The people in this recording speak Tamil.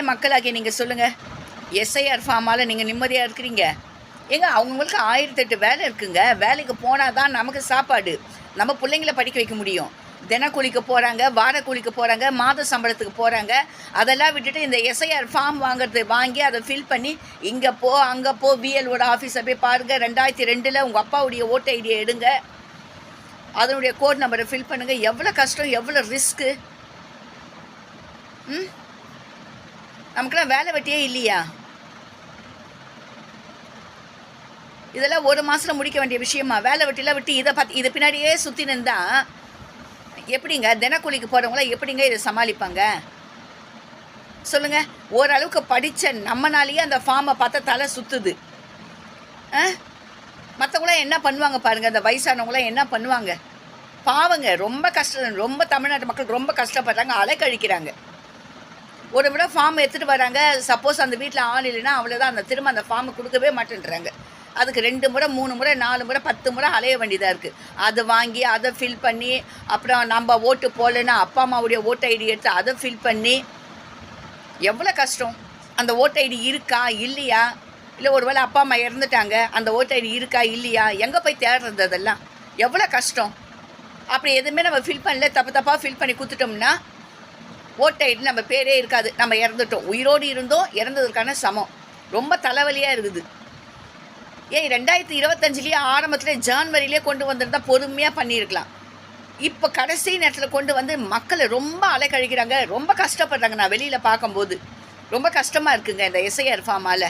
மக்களாகிய நீங்கள் சொல்லுங்கள், எஸ்ஐஆர் ஃபார்மால் நீங்கள் நிம்மதியாக இருக்கிறீங்க? ஏங்க அவங்களுக்கு 1008 வேலை இருக்குங்க. வேலைக்கு போனால் தான் நமக்கு சாப்பாடு, நம்ம பிள்ளைங்கள படிக்க வைக்க முடியும். தினக்கூலிக்கு போகிறாங்க, வாரக்கூலிக்கு போகிறாங்க, மாத சம்பளத்துக்கு போகிறாங்க. அதெல்லாம் விட்டுட்டு இந்த எஸ்ஐஆர் ஃபார்ம் வாங்கி அதை ஃபில் பண்ணி இங்கே போ அங்கே போ, பிஎல்ஓட ஆஃபீஸை போய் பாருங்கள். 2002 உங்கள் அப்பாவுடைய ஓட்டு ஐடியை எடுங்க, அதனுடைய கோட் நம்பரை ஃபில் பண்ணுங்கள். எவ்வளோ கஷ்டம், எவ்வளோ ரிஸ்க்கு. நமக்குலாம் வேலை வெட்டியே இல்லையா? இதெல்லாம் ஒரு மாதத்தில் முடிக்க வேண்டிய விஷயமா? வேலை வெட்டிலாம் விட்டு இதை பின்னாடியே சுற்றி நின்றா எப்படிங்க? தினக்கூலிக்கு போகிறவங்களாம் எப்படிங்க இதை சமாளிப்பாங்க சொல்லுங்கள்? ஓரளவுக்கு படித்த நம்மனாலேயே அந்த ஃபார்மை பார்த்தா தலை சுற்றுது. மற்றவங்களாம் என்ன பண்ணுவாங்க பாருங்கள், அந்த வயசானவங்களாம் என்ன பண்ணுவாங்க பாவங்க. ரொம்ப கஷ்டம், ரொம்ப தமிழ்நாட்டு மக்கள் ரொம்ப கஷ்டப்படுறாங்க, அலைக்கழிக்கிறாங்க. ஒரு முறை ஃபார்ம் எடுத்துகிட்டு வராங்க, சப்போஸ் அந்த வீட்டில் ஆள் இல்லைன்னா அவ்வளோதான், அந்த திரும்ப அந்த ஃபார்மை கொடுக்கவே மாட்டேன்றாங்க. அதுக்கு 2 முறை 3 முறை 4 முறை 10 முறை அலைய வேண்டியதாக இருக்குது. அதை வாங்கி அதை ஃபில் பண்ணி, அப்புறம் நம்ம ஓட்டு போடலைன்னா அப்பா அம்மாவுடைய ஓட்டு ஐடி எடுத்து அதை ஃபில் பண்ணி, எவ்வளோ கஷ்டம். அந்த ஓட்டு ஐடி இருக்கா இல்லையா, இல்லை ஒரு வேளை அப்பா அம்மா இறந்துட்டாங்க, அந்த ஓட்டு ஐடி இருக்கா இல்லையா, எங்கே போய் தேடுறது, அதெல்லாம் எவ்வளோ கஷ்டம். அப்படி எதுவுமே நம்ம ஃபில் பண்ணல, தப்பாக ஃபில் பண்ணி கொடுத்துட்டோம்னா ஓட்டு ஐடி நம்ம பேரே இருக்காது, நம்ம இறந்துட்டோம். உயிரோடு இருந்தோம், இறந்ததற்கான சமம். ரொம்ப தலைவலியாக இருக்குது. 2025 ஆரம்பத்தில் ஜான்வரியிலே கொண்டு வந்திருந்தால் பொறுமையாக பண்ணியிருக்கலாம். இப்போ கடைசி நேரத்தில் கொண்டு வந்து மக்களை ரொம்ப அலைக்கழிக்கிறாங்க, ரொம்ப கஷ்டப்படுறாங்க. நான் வெளியில் பார்க்கும்போது ரொம்ப கஷ்டமாக இருக்குங்க இந்த எஸ்ஐஆர் ஃபார்மால்.